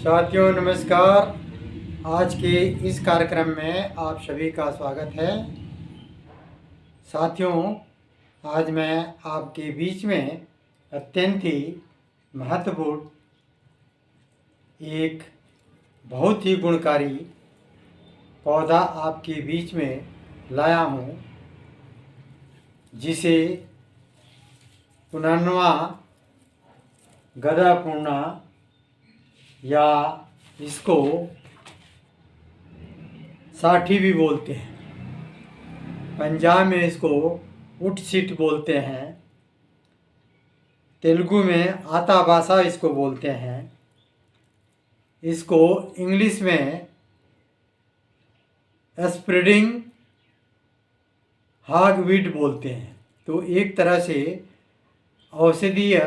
साथियों नमस्कार। आज के इस कार्यक्रम में आप सभी का स्वागत है। साथियों, आज मैं आपके बीच में अत्यंत ही महत्वपूर्ण एक बहुत ही गुणकारी पौधा आपके बीच में लाया हूँ, जिसे पुनर्नवा गदापूर्णा या इसको साठी भी बोलते हैं। पंजाब में इसको उट सीट बोलते हैं, तेलुगु में आताबासा इसको बोलते हैं, इसको इंग्लिश में स्प्रेडिंग हॉगवीड बोलते हैं। तो एक तरह से औषधीय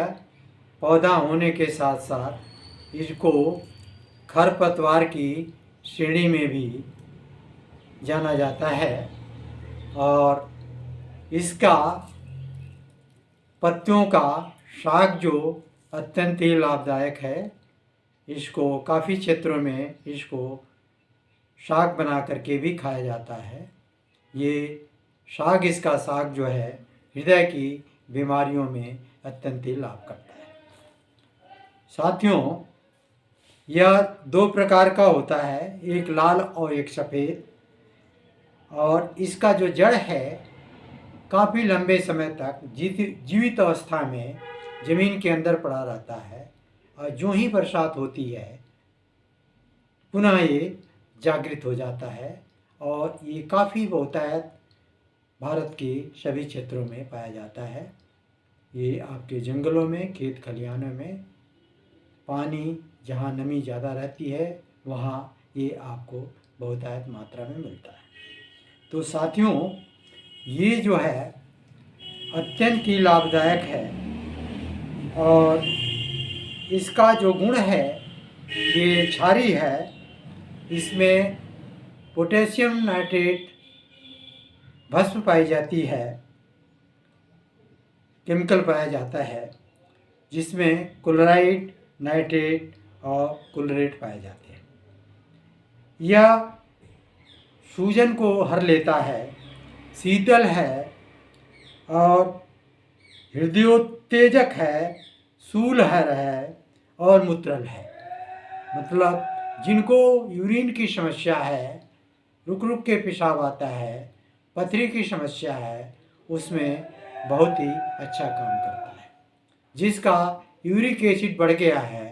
पौधा होने के साथ साथ इसको खरपतवार की श्रेणी में भी जाना जाता है और इसका पत्तियों का शाक जो अत्यंत ही लाभदायक है। इसको काफ़ी क्षेत्रों में इसको शाक बना करके भी खाया जाता है। ये इसका साग जो है हृदय की बीमारियों में अत्यंत ही लाभ करता है। साथियों, यह दो प्रकार का होता है, एक लाल और एक सफ़ेद, और इसका जो जड़ है काफ़ी लंबे समय तक जीवित अवस्था में ज़मीन के अंदर पड़ा रहता है और जो ही बरसात होती है पुनः ये जागृत हो जाता है और ये काफ़ी बहुतायत भारत के सभी क्षेत्रों में पाया जाता है। ये आपके जंगलों में, खेत खलिहानों में, पानी जहाँ नमी ज़्यादा रहती है वहाँ ये आपको बहुतायत मात्रा में मिलता है। तो साथियों, ये जो है अत्यंत ही लाभदायक है और इसका जो गुण है ये क्षारीय है। इसमें पोटेशियम नाइट्रेट भस्म पाई जाती है, केमिकल पाया जाता है, जिसमें क्लोराइड, नाइट्रेट और क्लोरेट पाए जाते हैं। यह सूजन को हर लेता है, शीतल है और हृदयोत्तेजक है, शूलहर है और मूत्रल है। मतलब जिनको यूरिन की समस्या है, रुक रुक के पेशाब आता है, पथरी की समस्या है, उसमें बहुत ही अच्छा काम करता है। जिसका यूरिक एसिड बढ़ गया है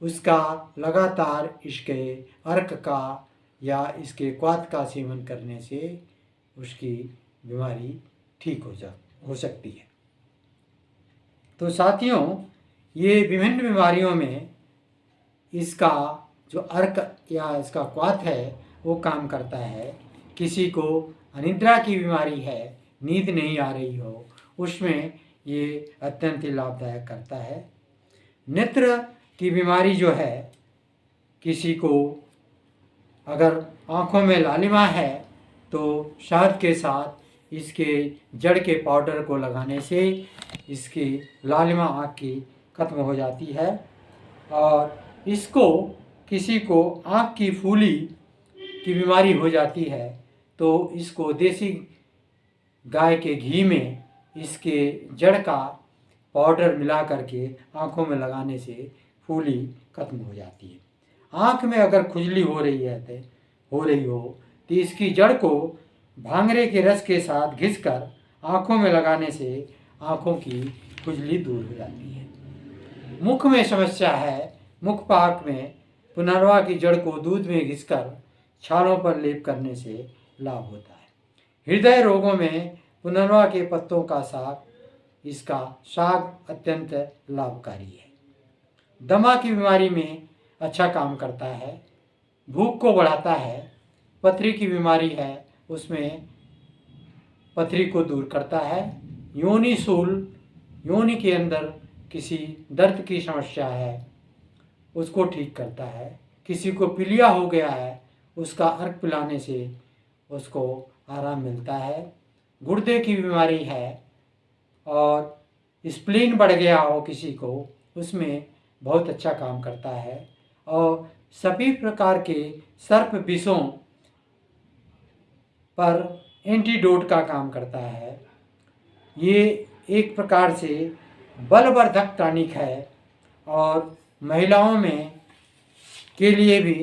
उसका लगातार इसके अर्क का या इसके क्वाथ का सेवन करने से उसकी बीमारी ठीक हो सकती है। तो साथियों, ये विभिन्न बीमारियों में इसका जो अर्क या इसका क्वाथ है वो काम करता है। किसी को अनिद्रा की बीमारी है, नींद नहीं आ रही हो, उसमें ये अत्यंत ही लाभदायक करता है। नेत्र की बीमारी जो है, किसी को अगर आँखों में लालिमा है तो शहद के साथ इसके जड़ के पाउडर को लगाने से इसकी लालिमा आँख की खत्म हो जाती है। और इसको किसी को आँख की फूली की बीमारी हो जाती है तो इसको देसी गाय के घी में इसके जड़ का पाउडर मिला करके आँखों में लगाने से फूली खत्म हो जाती है। आँख में अगर खुजली हो रही हो तो इसकी जड़ को भांगरे के रस के साथ घिसकर आँखों में लगाने से आँखों की खुजली दूर हो जाती है। मुख में समस्या है, मुख पाक में पुनर्वा की जड़ को दूध में घिसकर छालों पर लेप करने से लाभ होता है। हृदय रोगों में पुनर्वा के पत्तों का साग, इसका साग अत्यंत लाभकारी है। दमा की बीमारी में अच्छा काम करता है, भूख को बढ़ाता है। पथरी की बीमारी है उसमें पथरी को दूर करता है। योनि के अंदर किसी दर्द की समस्या है उसको ठीक करता है। किसी को पीलिया हो गया है उसका अर्क पिलाने से उसको आराम मिलता है। गुर्दे की बीमारी है और स्प्लीन बढ़ गया हो किसी को, उसमें बहुत अच्छा काम करता है। और सभी प्रकार के सर्प विषों पर एंटीडोट का काम करता है। ये एक प्रकार से बलवर्धक टॉनिक है और महिलाओं में के लिए भी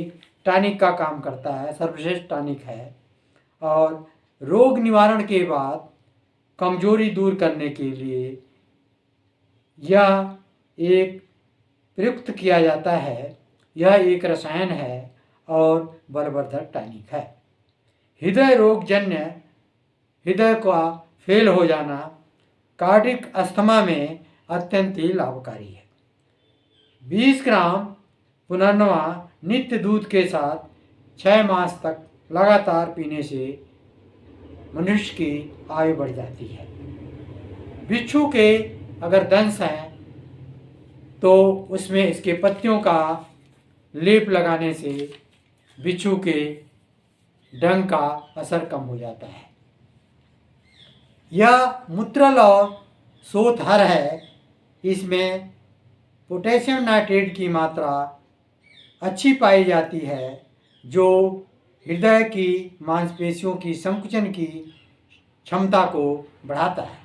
टॉनिक का काम करता है, सर्वश्रेष्ठ टॉनिक है। और रोग निवारण के बाद कमजोरी दूर करने के लिए यह एक प्रयुक्त किया जाता है। यह एक रसायन है और बलवर्धक टॉनिक है। हृदय रोग जन्य हृदय का फेल हो जाना, कार्डिक अस्थमा में अत्यंत ही लाभकारी है। 20 ग्राम पुनर्नवा नित्य दूध के साथ 6 मास तक लगातार पीने से मनुष्य की आयु बढ़ जाती है। बिच्छू के अगर दंश हैं तो उसमें इसके पत्तियों का लेप लगाने से बिच्छू के डंक का असर कम हो जाता है। यह मूत्रल और शोथहर है। इसमें पोटेशियम नाइट्रेट की मात्रा अच्छी पाई जाती है जो हृदय की मांसपेशियों की संकुचन की क्षमता को बढ़ाता है।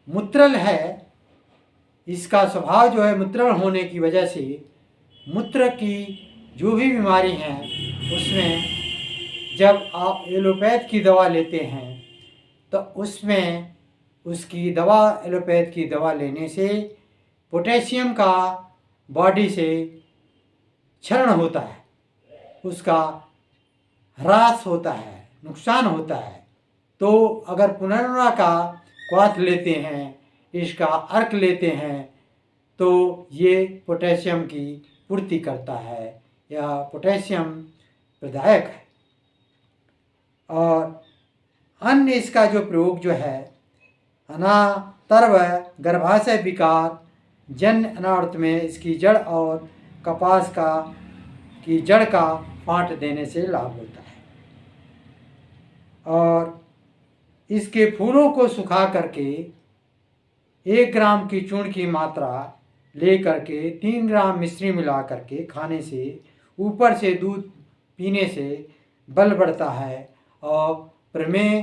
मूत्रल है, इसका स्वभाव जो है मूत्रल होने की वजह से मूत्र की जो भी बीमारी हैं उसमें जब आप एलोपैथ की दवा लेते हैं तो उसमें उसकी दवा एलोपैथ की दवा लेने से पोटेशियम का बॉडी से क्षरण होता है, उसका ह्रास होता है, नुकसान होता है। तो अगर पुनर्नवा का क्वाथ लेते हैं, इसका अर्क लेते हैं तो ये पोटेशियम की पूर्ति करता है, यह पोटेशियम प्रदायक है। और अन्य इसका जो प्रयोग जो है अनातर्व गर्भाशय विकार जन्य अनावृत में इसकी जड़ और कपास की जड़ का फाँट देने से लाभ होता है। और इसके फूलों को सुखा करके 1 ग्राम की चूर्ण की मात्रा ले करके 3 ग्राम मिश्री मिला करके खाने से, ऊपर से दूध पीने से बल बढ़ता है और प्रमेह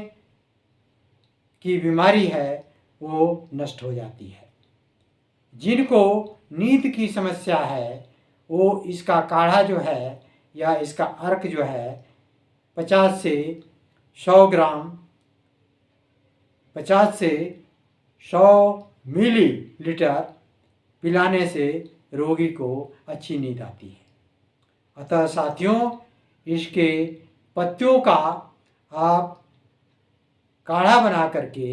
की बीमारी है वो नष्ट हो जाती है। जिनको नींद की समस्या है वो इसका काढ़ा जो है या इसका अर्क जो है 50 से 100 मिलीलीटर पिलाने से रोगी को अच्छी नींद आती है। अतः साथियों, इसके पत्तियों का आप काढ़ा बना करके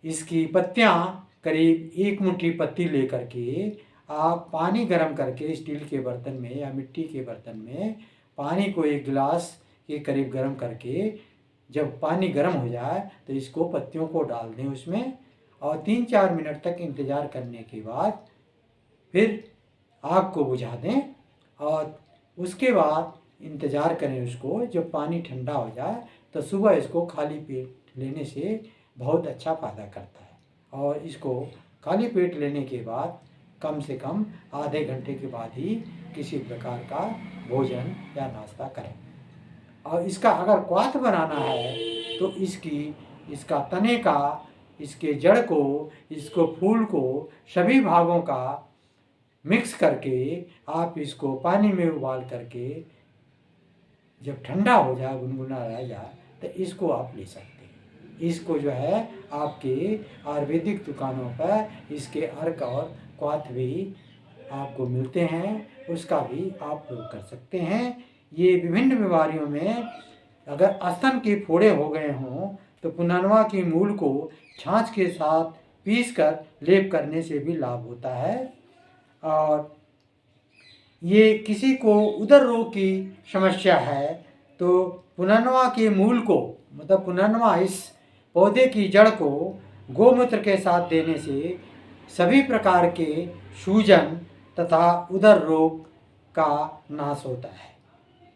इसकी पत्तियां करीब 1 मुट्ठी पत्ती ले करके आप पानी गर्म करके स्टील के बर्तन में या मिट्टी के बर्तन में पानी को 1 गिलास के करीब गर्म करके जब पानी गर्म हो जाए तो इसको पत्तियों को डाल दें उसमें और 3-4 मिनट तक इंतज़ार करने के बाद फिर आग को बुझा दें और उसके बाद इंतज़ार करें उसको। जब पानी ठंडा हो जाए तो सुबह इसको खाली पेट लेने से बहुत अच्छा फ़ायदा करता है। और इसको खाली पेट लेने के बाद कम से कम आधे घंटे के बाद ही किसी प्रकार का भोजन या नाश्ता करें। और इसका अगर क्वाथ बनाना है तो इसका तने का, इसके जड़ को, इसको फूल को, सभी भागों का मिक्स करके आप इसको पानी में उबाल करके जब ठंडा हो जाए, गुनगुना रह जाए तो इसको आप ले सकते हैं। इसको जो है आपके आयुर्वेदिक दुकानों पर इसके अर्क और क्वाथ भी आपको मिलते हैं, उसका भी आप प्रयोग कर सकते हैं। ये विभिन्न बीमारियों में अगर स्तन के फोड़े हो गए हों तो पुनर्नवा के मूल को छाछ के साथ पीसकर लेप करने से भी लाभ होता है। और ये किसी को उदर रोग की समस्या है तो पुनर्नवा के मूल को, मतलब पुनर्नवा इस पौधे की जड़ को गोमूत्र के साथ देने से सभी प्रकार के सूजन तथा उदर रोग का नाश होता है।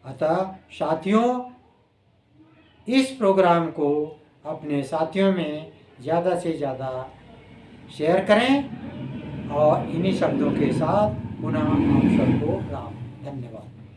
अतः साथियों, इस प्रोग्राम को अपने साथियों में ज़्यादा से ज़्यादा शेयर करें और इन्हीं शब्दों के साथ पुनः आप सबको राम धन्यवाद।